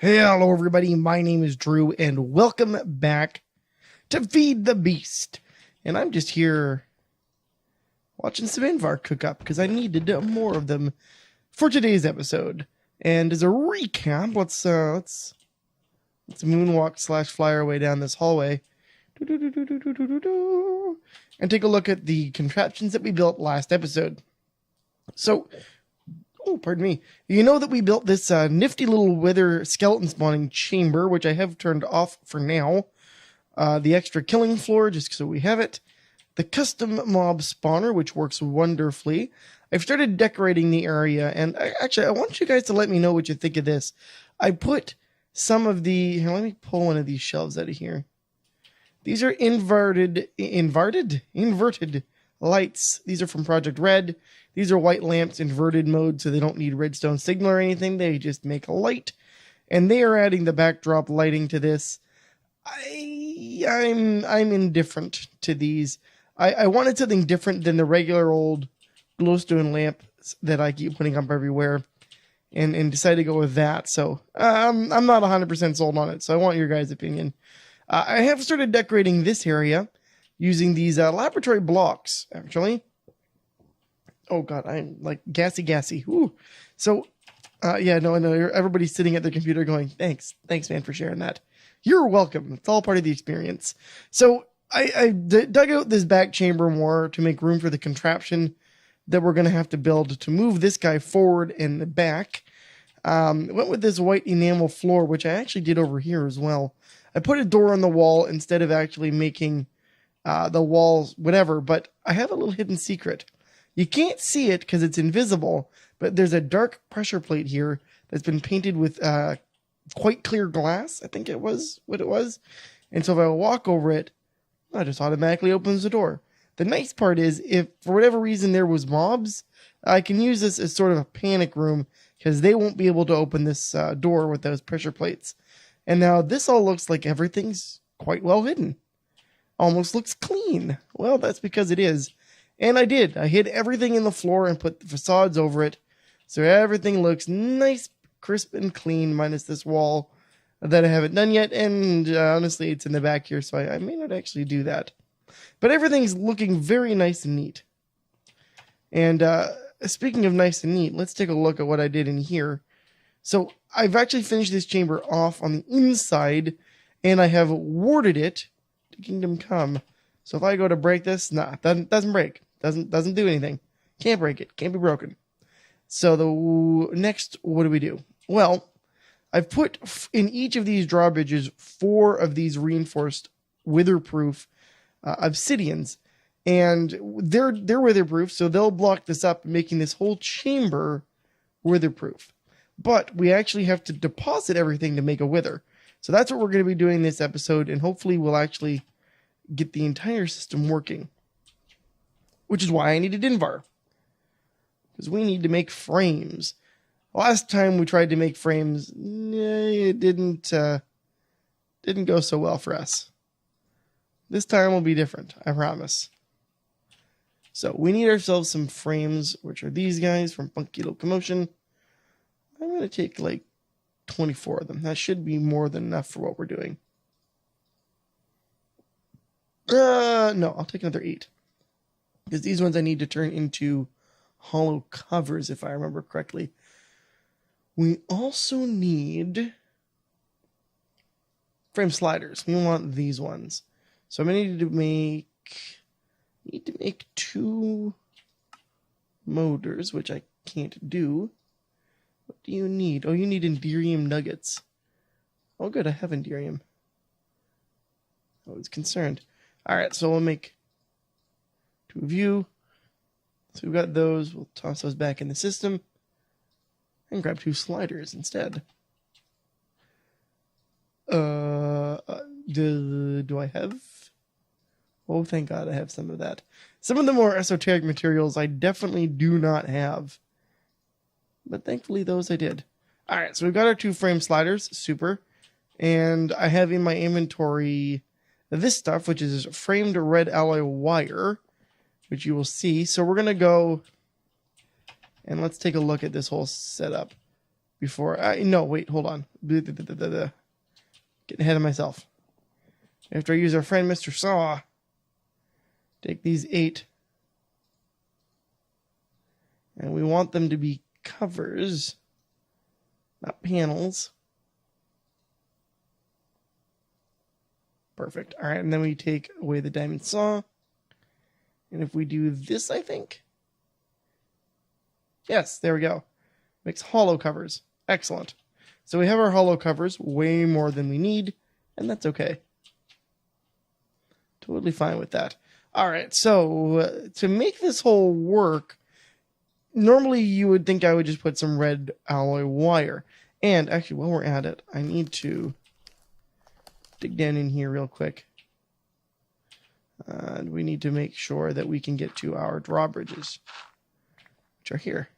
Hello everybody, my name is Drew and welcome back to Feed the Beast. And I'm just here watching some Invar cook up because I need to do more of them for today's episode. And as a recap, let's moonwalk / fly our way down this hallway and take a look at the contraptions that we built last episode. So, oh, pardon me. You know that we built this nifty little Whither skeleton spawning chamber, which I have turned off for now. The extra killing floor, just so we have it. The custom mob spawner, which works wonderfully. I've started decorating the area, and I want you guys to let me know what you think of this. I put some of the... Here, let me pull one of these shelves out of here. These are inverted lights. These are from Project Red. These are white lamps, inverted mode, so they don't need redstone signal or anything. They just make a light. And they are adding the backdrop lighting to this. I'm indifferent to these. I wanted something different than the regular old glowstone lamp that I keep putting up everywhere. And decided to go with that. So I'm not 100% sold on it, so I want your guys' opinion. I have started decorating this area using these laboratory blocks, actually. Oh god, I'm like gassy. Ooh. So, yeah, no, everybody's sitting at their computer going, thanks man for sharing that. You're welcome. It's all part of the experience. So I dug out this back chamber more to make room for the contraption that we're going to have to build to move this guy forward and back. Went with this white enamel floor, which I actually did over here as well. I put a door on the wall instead of actually making the walls whatever, but I have a little hidden secret. You can't see it because it's invisible, but there's a dark pressure plate here that's been painted with quite clear glass. I think it was what it was. And so if I walk over it, it just automatically opens the door. The nice part is if for whatever reason there was mobs, I can use this as sort of a panic room because they won't be able to open this door with those pressure plates. And now this all looks like everything's quite well hidden. Almost looks clean. Well, that's because it is. And I did. I hid everything in the floor and put the facades over it. So everything looks nice, crisp, and clean, minus this wall that I haven't done yet. And honestly, it's in the back here, so I may not actually do that. But everything's looking very nice and neat. And speaking of nice and neat, let's take a look at what I did in here. So I've actually finished this chamber off on the inside, and I have warded it to Kingdom Come. So if I go to break this, doesn't break. Doesn't do anything. Can't break it. Can't be broken. So the next, what do we do? Well, I've put in each of these drawbridges 4 of these reinforced witherproof obsidians, and they're witherproof, so they'll block this up, making this whole chamber witherproof. But we actually have to deposit everything to make a wither. So that's what we're going to be doing this episode, and hopefully we'll actually get the entire system working. Which is why I needed Invar. Because we need to make frames. Last time we tried to make frames, it didn't go so well for us. This time will be different, I promise. So we need ourselves some frames, which are these guys from Funky Locomotion. I'm going to take like 24 of them. That should be more than enough for what we're doing. No, I'll take another 8. Because these ones I need to turn into hollow covers, if I remember correctly. We also need frame sliders. We want these ones. So I'm going to need to make 2 motors, which I can't do. What do you need? Oh, you need Enderium nuggets. Oh, good, I have Enderium. I was concerned. Alright, so we'll make 2 of you. So we've got those. We'll toss those back in the system. And grab 2 sliders instead. Do I have? Oh, thank God I have some of that. Some of the more esoteric materials I definitely do not have. But thankfully those I did. Alright, so we've got our 2 frame sliders. Super. And I have in my inventory this stuff, which is framed red alloy wire, which you will see. So we're going to go and let's take a look at this whole setup. before no, wait, hold on. Getting ahead of myself. After I use our friend Mr. Saw, take these 8, and we want them to be covers, not panels. Perfect. All right, and then we take away the diamond saw, and if we do this, I think, yes, there we go. Makes hollow covers. Excellent. So we have our hollow covers, way more than we need, and that's okay. Totally fine with that. All right, so to make this whole work, normally you would think I would just put some red alloy wire. And actually, while we're at it, I need to dig down in here real quick. We need to make sure that we can get to our drawbridges, which are here.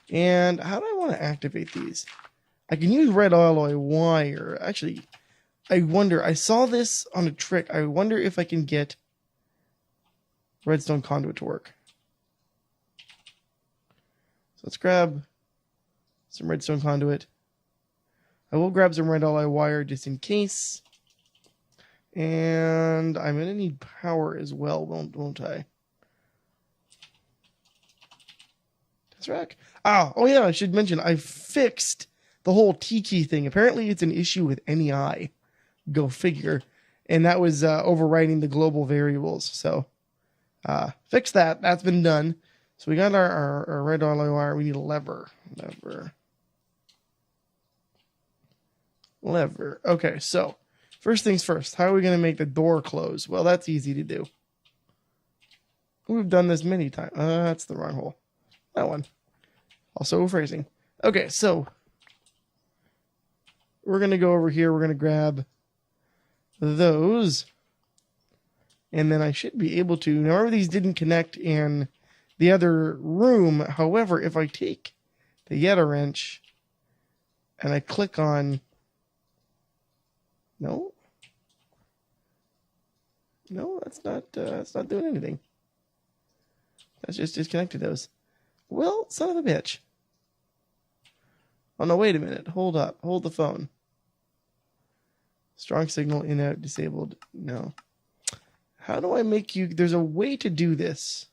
And how do I want to activate these? I can use red alloy wire. Actually, I wonder, I saw this on a trick. I wonder if I can get redstone conduit to work. So let's grab some redstone conduit. I will grab some red alloy wire just in case. And I'm going to need power as well, won't I? Tesseract. Oh yeah, I should mention, I fixed the whole T-key thing. Apparently it's an issue with NEI. Go figure. And that was overriding the global variables. So fix that. That's been done. So we got our red alloy wire. We need a lever. Lever. Okay, so first things first. How are we going to make the door close? Well, that's easy to do. We've done this many times. That's the wrong hole. That one. Also phrasing. Okay, so we're going to go over here. We're going to grab those. And then I should be able to. Now, remember, these didn't connect in the other room. However, if I take the Yeta wrench and I click on... No, that's not doing anything. That's just disconnected those. Well, son of a bitch. Oh no, wait a minute. Hold up. Hold the phone. Strong signal in out disabled. No. How do I make you... There's a way to do this.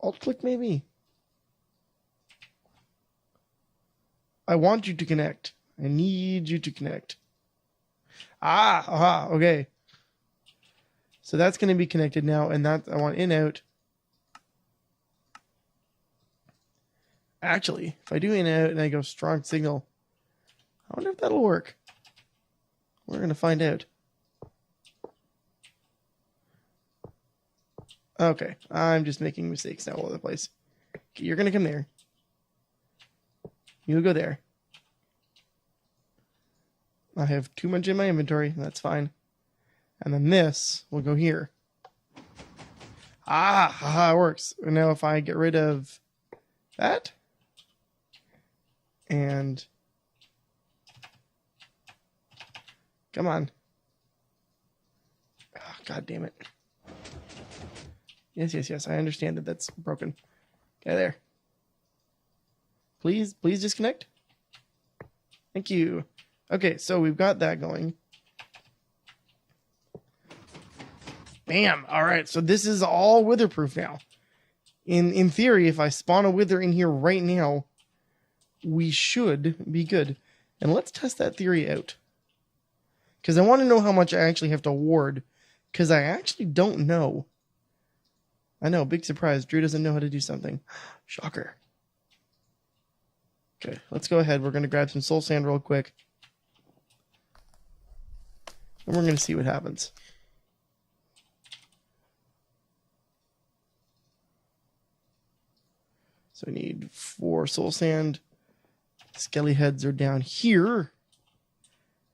Alt click maybe. I want you to connect. I need you to connect. Okay. So that's going to be connected now, and that I want in out. Actually, if I do in out and I go strong signal, I wonder if that'll work. We're going to find out. Okay, I'm just making mistakes now all over the place. Okay, you're going to come there. You'll go there. I have too much in my inventory. That's fine. And then this will go here. It works. And now if I get rid of that. And come on. Oh, God damn it. Yes. I understand that that's broken. Okay, there. Please disconnect. Thank you. Okay, so we've got that going. Bam! Alright, so this is all wither-proof now. In theory, if I spawn a wither in here right now, we should be good. And let's test that theory out. Because I want to know how much I actually have to ward. Because I actually don't know. I know, big surprise. Drew doesn't know how to do something. Shocker. Okay, let's go ahead. We're going to grab some soul sand real quick. And we're going to see what happens. So I need 4 soul sand. Skelly heads are down here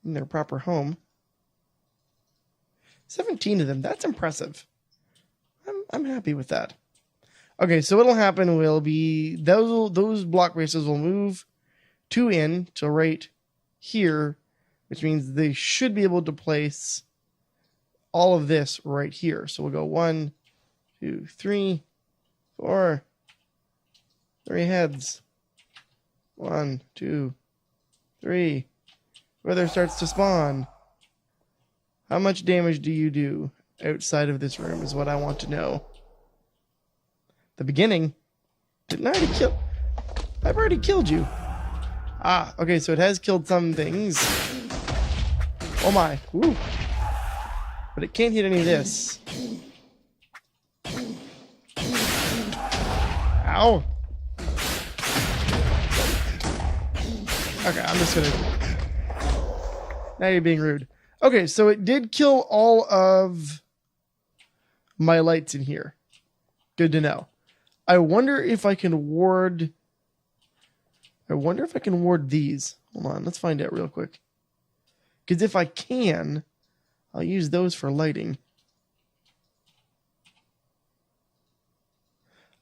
in their proper home. 17 of them. That's impressive. I'm happy with that. Okay, so what'll happen will be those block bases will move 2 in to right here, which means they should be able to place all of this right here. So we'll go 1, 2, 3, 4, 3 heads. 1, 2, 3. Wither starts to spawn. How much damage do you do outside of this room is what I want to know. The beginning? Didn't I already kill? I've already killed you. Ah, okay, so it has killed some things. Oh my. Woo. But it can't hit any of this. Ow. Okay, I'm just gonna... Now you're being rude. Okay, so it did kill all of my lights in here. Good to know. I wonder if I can ward... these. Hold on, let's find out real quick. Because if I can, I'll use those for lighting.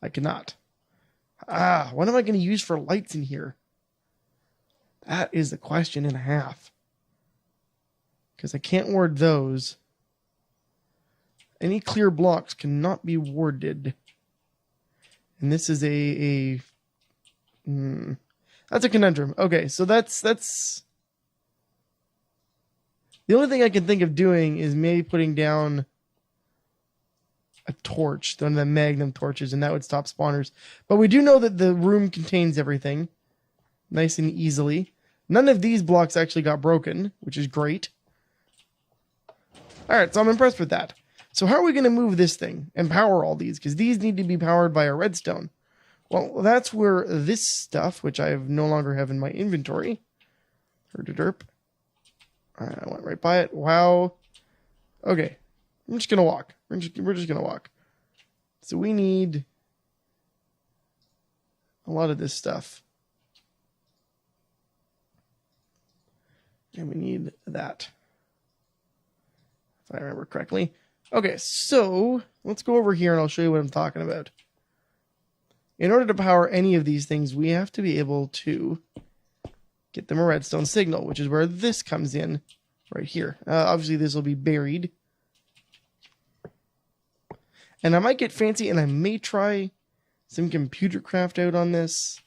I cannot. Ah, what am I going to use for lights in here? That is the question and a half. Because I can't ward those. Any clear blocks cannot be warded. And this is that's a conundrum. Okay, so that's the only thing I can think of doing is maybe putting down a torch, one of the magnum torches, and that would stop spawners. But we do know that the room contains everything nice and easily. None of these blocks actually got broken, which is great. Alright, so I'm impressed with that. So how are we going to move this thing and power all these? Because these need to be powered by a redstone. Well, that's where this stuff, which I no longer have in my inventory. Herderderp. I went right by it. Wow. Okay. I'm just going to walk. We're just going to walk. So we need a lot of this stuff. And we need that. If I remember correctly. Okay, so let's go over here and I'll show you what I'm talking about. In order to power any of these things, we have to be able to get them a redstone signal, which is where this comes in right here. Obviously, this will be buried. And I might get fancy and I may try some computer craft out on this.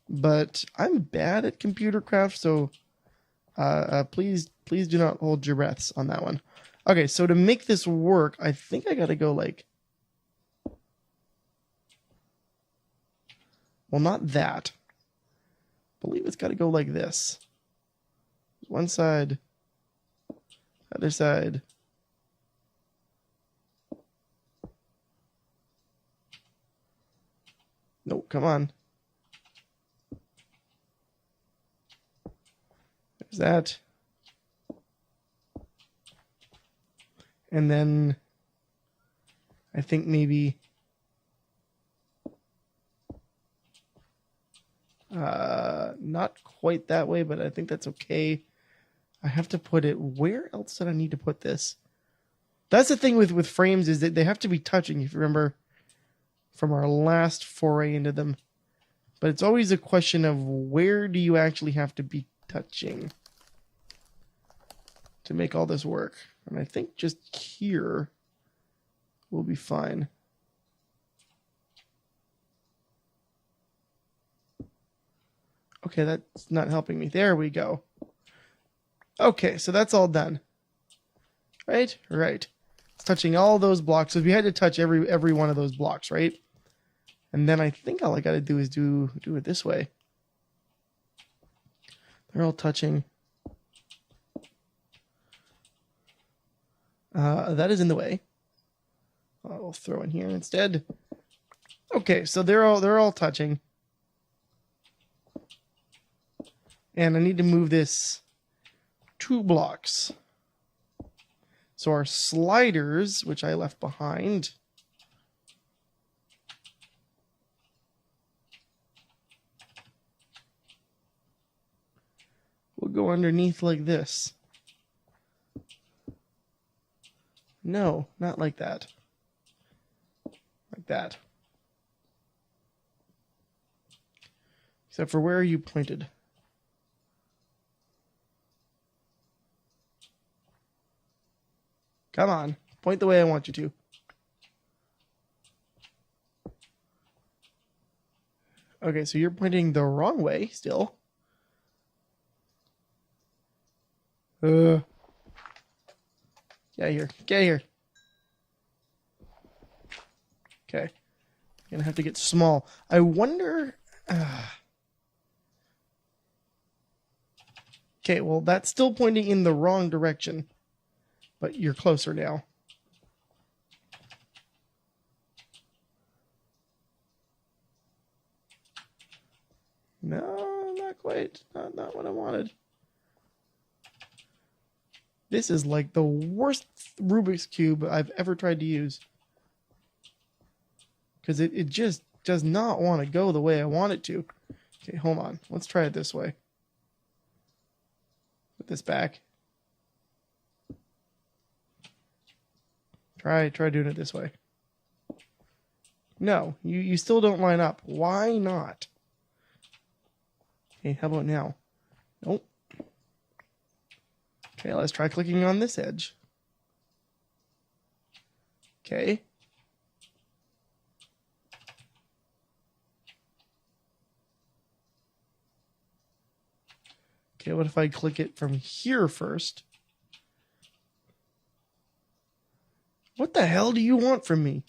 But I'm bad at computer craft, so please do not hold your breaths on that one. Okay, so to make this work, I think I gotta go like... Well, not that. I believe it's gotta go like this. One side. Other side. Nope, come on. There's that. And then I think maybe not quite that way, but I think that's okay. I have to put it, where else did I need to put this? That's the thing with frames, is that they have to be touching, if you remember from our last foray into them. But it's always a question of where do you actually have to be touching to make all this work. And I think just here will be fine. Okay, that's not helping me. There we go. Okay, so that's all done. Right? Right. It's touching all those blocks. So we had to touch every one of those blocks, right? And then I think all I got to do is do it this way. They're all touching. That is in the way. I'll throw in here instead. Okay, so they're all touching. And I need to move this 2 blocks. So our sliders, which I left behind, will go underneath like this. No, not like that. Like that. Except for where are you pointed? Come on, point the way I want you to. Okay, so you're pointing the wrong way still. Get here. Get here. Okay. Gonna have to get small. I wonder... Okay, well, that's still pointing in the wrong direction. But you're closer now. No, not quite. Not what I wanted. This is like the worst Rubik's Cube I've ever tried to use. Because it just does not want to go the way I want it to. Okay, hold on. Let's try it this way. Put this back. Try doing it this way. No, you still don't line up. Why not? Okay, how about now? Nope. Okay, let's try clicking on this edge. Okay. Okay, what if I click it from here first? What the hell do you want from me?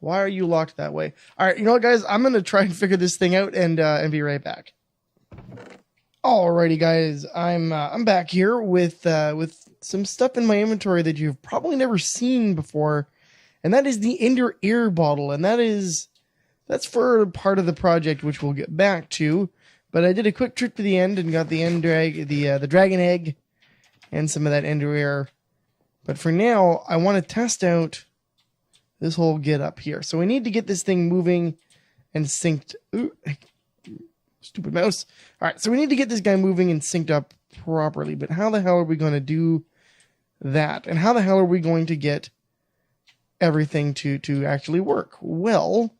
Why are you locked that way? All right, you know what, guys? I'm going to try and figure this thing out and be right back. Alrighty, guys. I'm back here with some stuff in my inventory that you've probably never seen before, and that is the Ender Air Bottle, and that's for part of the project, which we'll get back to. But I did a quick trip to the end and got the the dragon egg and some of that Ender Air. But for now, I want to test out this whole get up here. So we need to get this thing moving and synced. Ooh, stupid mouse. All right, so we need to get this guy moving and synced up properly. But how the hell are we going to do that? And how the hell are we going to get everything to actually work? Well,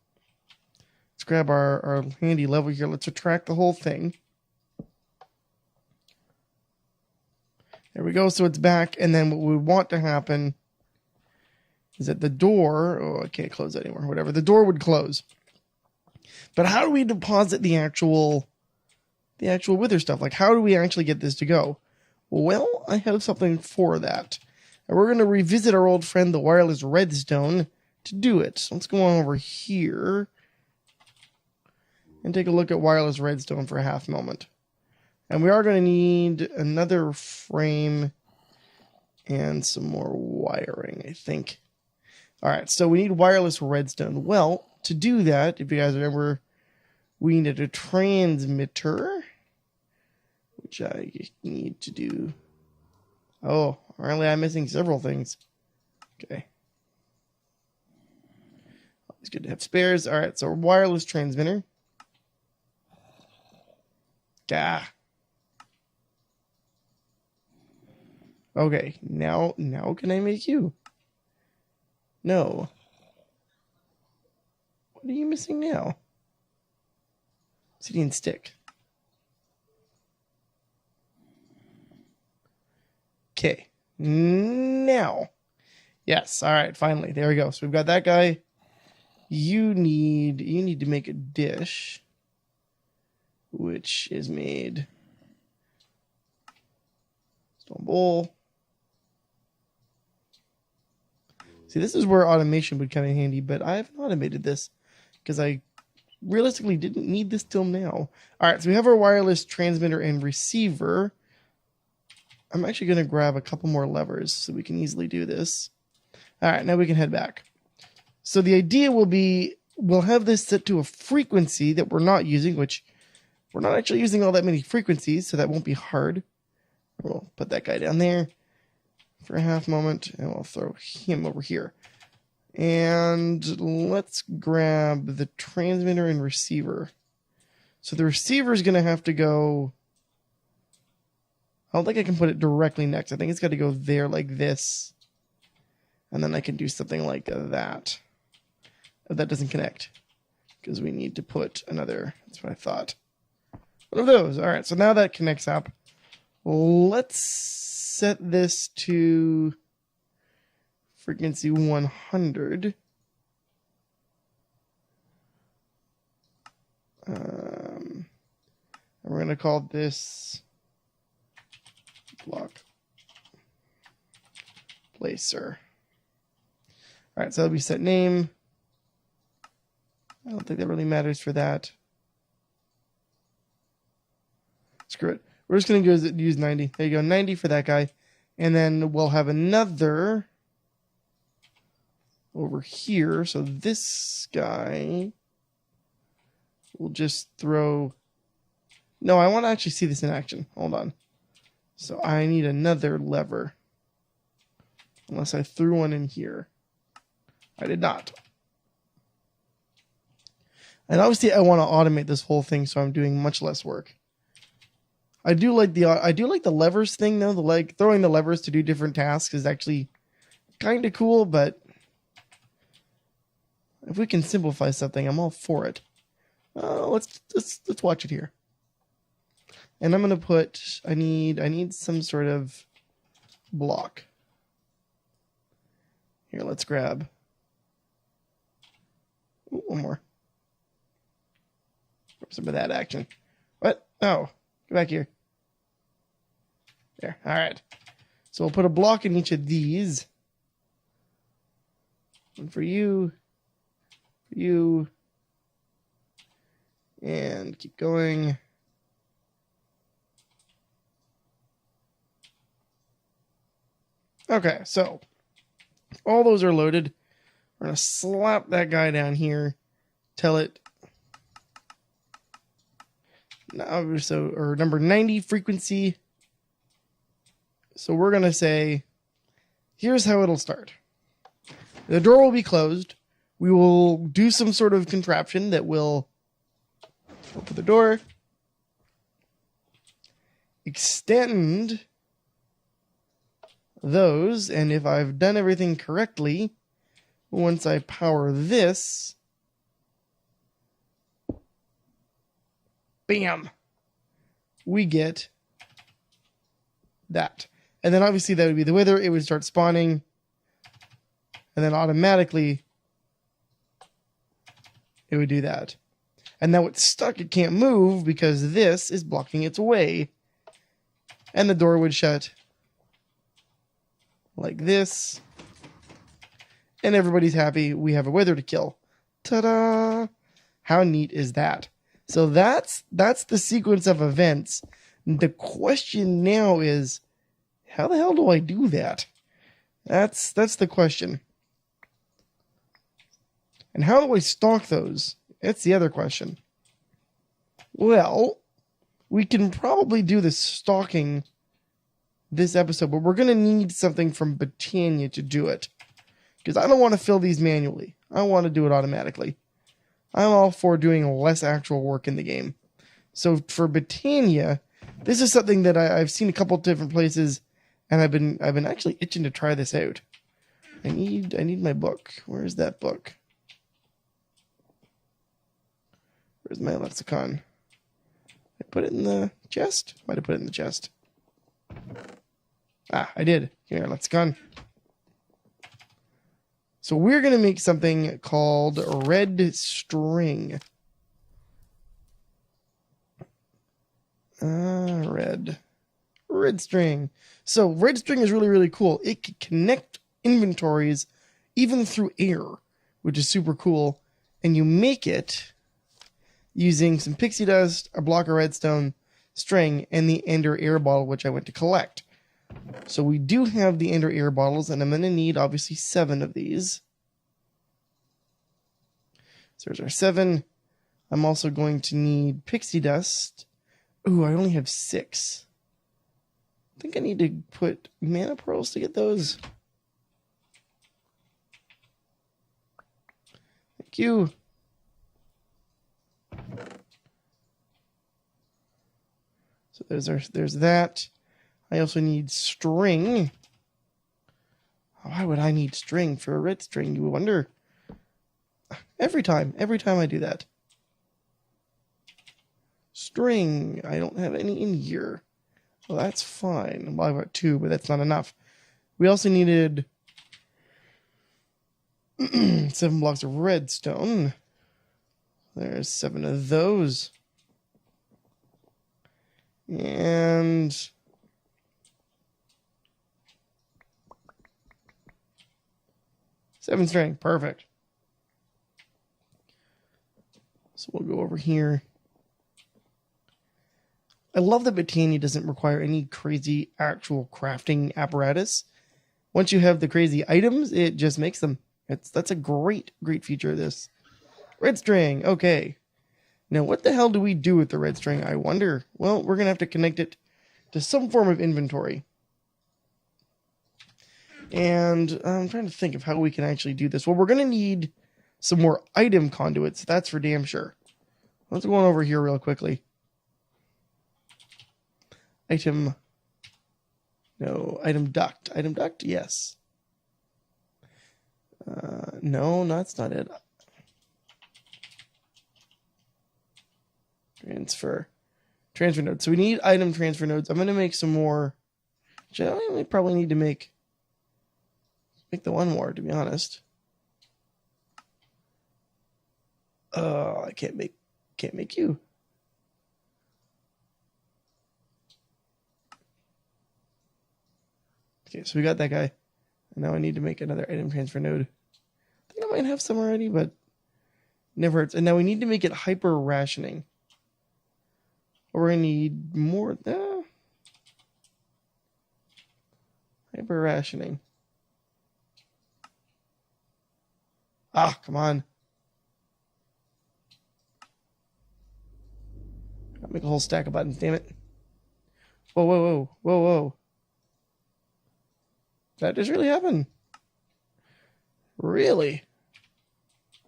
let's grab our handy level here. Let's attract the whole thing. There we go. So it's back. And then what we want to happen is that the door... Oh, I can't close that anymore. Whatever. The door would close. But how do we deposit the actual Whither stuff? Like, how do we actually get this to go? Well, I have something for that. And we're going to revisit our old friend, the wireless Redstone, to do it. So let's go on over here and take a look at wireless Redstone for a half moment. And we are going to need another frame and some more wiring, I think. All right, so we need wireless Redstone. Well, to do that, if you guys remember, we needed a transmitter, which I need to do. Oh, apparently I'm missing several things. Okay. Always good to have spares. All right, so wireless transmitter. Gah. Okay, now can I make you? No. What are you missing now? CD and stick. Okay. Now. Yes, alright, finally. There we go. So we've got that guy. You need to make a dish, which is made stone bowl. See, this is where automation would come in handy, but I haven't automated this because I realistically didn't need this till now. All right, so we have our wireless transmitter and receiver. I'm actually going to grab a couple more levers so we can easily do this. All right, now we can head back. So the idea will be we'll have this set to a frequency that we're not using, which we're not actually using all that many frequencies, so that won't be hard. We'll put that guy down there for a half moment, and we'll throw him over here. And let's grab the transmitter and receiver. So the receiver is going to have to go... I don't think I can put it directly next. I think it's got to go there like this. And then I can do something like that. If that doesn't connect. Because we need to put another... That's what I thought. One of those. All right, so now that connects up. Let's set this to frequency 100. And we're going to call this block placer. All right, so that'll be set name. I don't think that really matters for that. Screw it. We're just going to use 90. There you go, 90 for that guy. And then we'll have another over here. So this guy will just throw... No, I want to actually see this in action. Hold on. So I need another lever. Unless I threw one in here. I did not. And obviously I want to automate this whole thing so I'm doing much less work. I do like the levers thing though. Throwing the levers to do different tasks is actually kind of cool, but if we can simplify something, I'm all for it. Let's watch it here. And I'm gonna put I need some sort of block. Here, let's grab one more. Some of that action. What? Oh, go back here. There. All right. So we'll put a block in each of these. One for you. For you. And keep going. Okay, so all those are loaded. We're going to slap that guy down here. Tell it. Or number 90 frequency. So we're going to say, here's how it'll start. The door will be closed. We will do some sort of contraption that will open the door, extend those, and if I've done everything correctly, once I power this, bam, we get that. And then obviously that would be the Whither. It would start spawning, and then automatically it would do that. And now it's stuck. It can't move because this is blocking its way. And the door would shut like this. And everybody's happy. We have a Whither to kill. Ta-da! How neat is that? So that's the sequence of events. The question now is, how the hell do I do that? That's the question. And how do I stalk those? That's the other question. Well, we can probably do the stalking this episode, but we're going to need something from Britannia to do it. Because I don't want to fill these manually. I want to do it automatically. I'm all for doing less actual work in the game. So for Britannia, this is something that I've seen a couple different places, and I've been actually itching to try this out. I need my book. Where's that book? Where's my lexicon? I put it in the chest? Might have put it in the chest. Ah, I did. Here, lexicon. So we're going to make something called red string. Red string. So red string is really, really cool. It can connect inventories even through air, which is super cool. And you make it using some pixie dust, a block of redstone, string, and the ender air bottle, which I went to collect. So we do have the ender air bottles, and I'm going to need, obviously, 7 of these. So there's our 7. I'm also going to need pixie dust. Ooh, I only have 6. I think I need to put mana pearls to get those. Thank you. So there's that. I also need string. Why would I need string for a red string, you wonder? Every time I do that. String. I don't have any in here. Well, that's fine. Well, I've got 2, but that's not enough. We also needed 7 blocks of redstone. There's 7 of those. And 7 string. Perfect. So we'll go over here. I love that Botania doesn't require any crazy actual crafting apparatus. Once you have the crazy items, it just makes them. That's a great feature of this. Red string. Okay. Now, what the hell do we do with the red string? I wonder. Well, we're going to have to connect it to some form of inventory. And I'm trying to think of how we can actually do this. Well, we're going to need some more item conduits. That's for damn sure. Let's go on over here real quickly. Item. No, item duct. Item duct? Yes. No, that's not it. Transfer nodes. So we need item transfer nodes. I'm going to make some more. I probably need to make the one more, to be honest. I can't make you. Okay, so we got that guy. And now I need to make another item transfer node. I think I might have some already, but never hurts. And now we need to make it hyper rationing. Or we're going to need more. Hyper rationing. Ah, come on. I'll make a whole stack of buttons, damn it. Whoa, whoa, whoa, whoa, whoa. That just really happened. Really?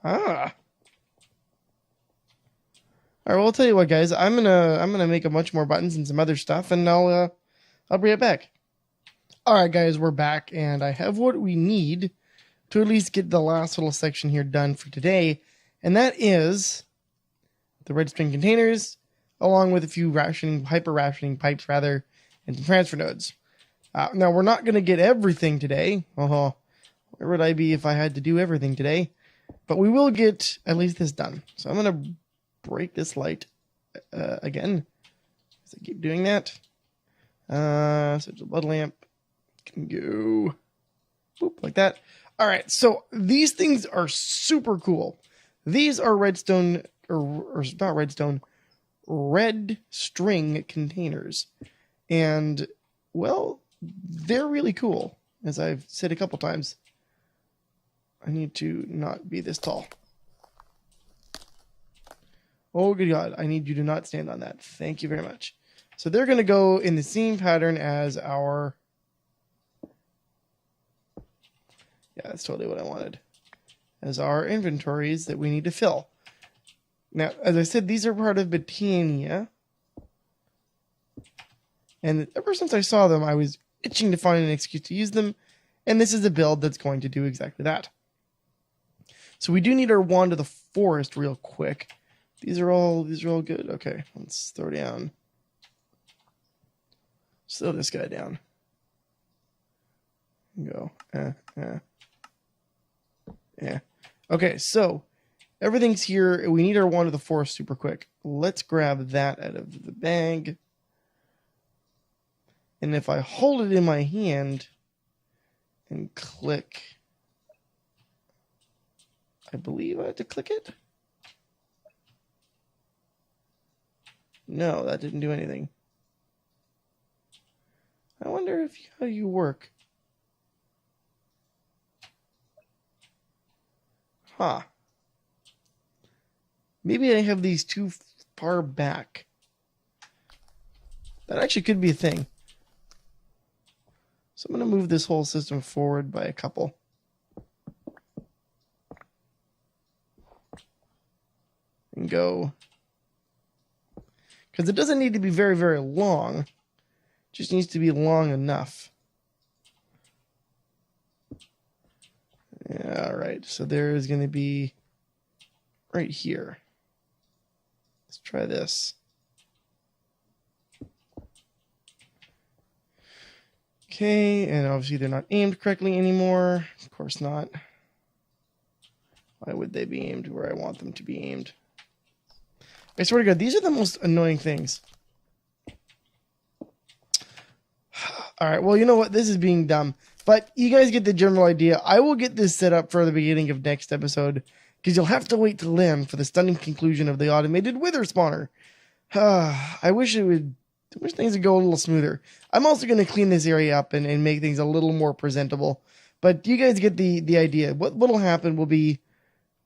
Ah. All right, well, I'll tell you what, guys. I'm gonna make a bunch more buttons and some other stuff, and I'll bring it back. All right, guys, we're back, and I have what we need to at least get the last little section here done for today, and that is the red string containers, along with a few hyper rationing pipes, rather, and some transfer nodes. Now, we're not going to get everything today. Where would I be if I had to do everything today? But we will get at least this done. So I'm going to break this light again. So keep doing that. So the blood lamp can go boop, like that. All right, so these things are super cool. These are redstone, or not redstone, red string containers. And, well, they're really cool, as I've said a couple times. I need to not be this tall. Oh, good God. I need you to not stand on that. Thank you very much. So they're going to go in the same pattern as our... Yeah, that's totally what I wanted. As our inventories that we need to fill. Now, as I said, these are part of Botania. And ever since I saw them, I was itching to find an excuse to use them. And this is a build that's going to do exactly that. So we do need our wand of the forest real quick. These are all good. Okay, let's throw down. Throw this guy down. Go. Yeah. Okay, so everything's here. We need our wand of the forest super quick. Let's grab that out of the bag. And if I hold it in my hand and click, I believe I have to click it. No, that didn't do anything. I wonder how you work. Huh. Maybe I have these too far back. That actually could be a thing. So I'm going to move this whole system forward by a couple. And go. Because it doesn't need to be very, very long. It just needs to be long enough. Yeah, all right. So there is going to be right here. Let's try this. Okay, and obviously they're not aimed correctly anymore. Of course not. Why would they be aimed where I want them to be aimed? I swear to God, these are the most annoying things. All right, well, you know what? This is being dumb. But you guys get the general idea. I will get this set up for the beginning of next episode, because you'll have to wait till then for the stunning conclusion of the automated Whither spawner. I wish things would go a little smoother. I'm also going to clean this area up and make things a little more presentable. But you guys get the idea. What'll happen will be...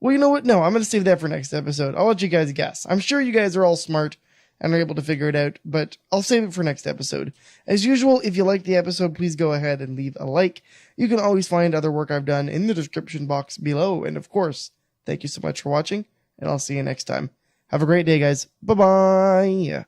Well, you know what? No, I'm going to save that for next episode. I'll let you guys guess. I'm sure you guys are all smart and are able to figure it out, but I'll save it for next episode. As usual, if you liked the episode, please go ahead and leave a like. You can always find other work I've done in the description box below. And of course, thank you so much for watching, and I'll see you next time. Have a great day, guys. Bye-bye.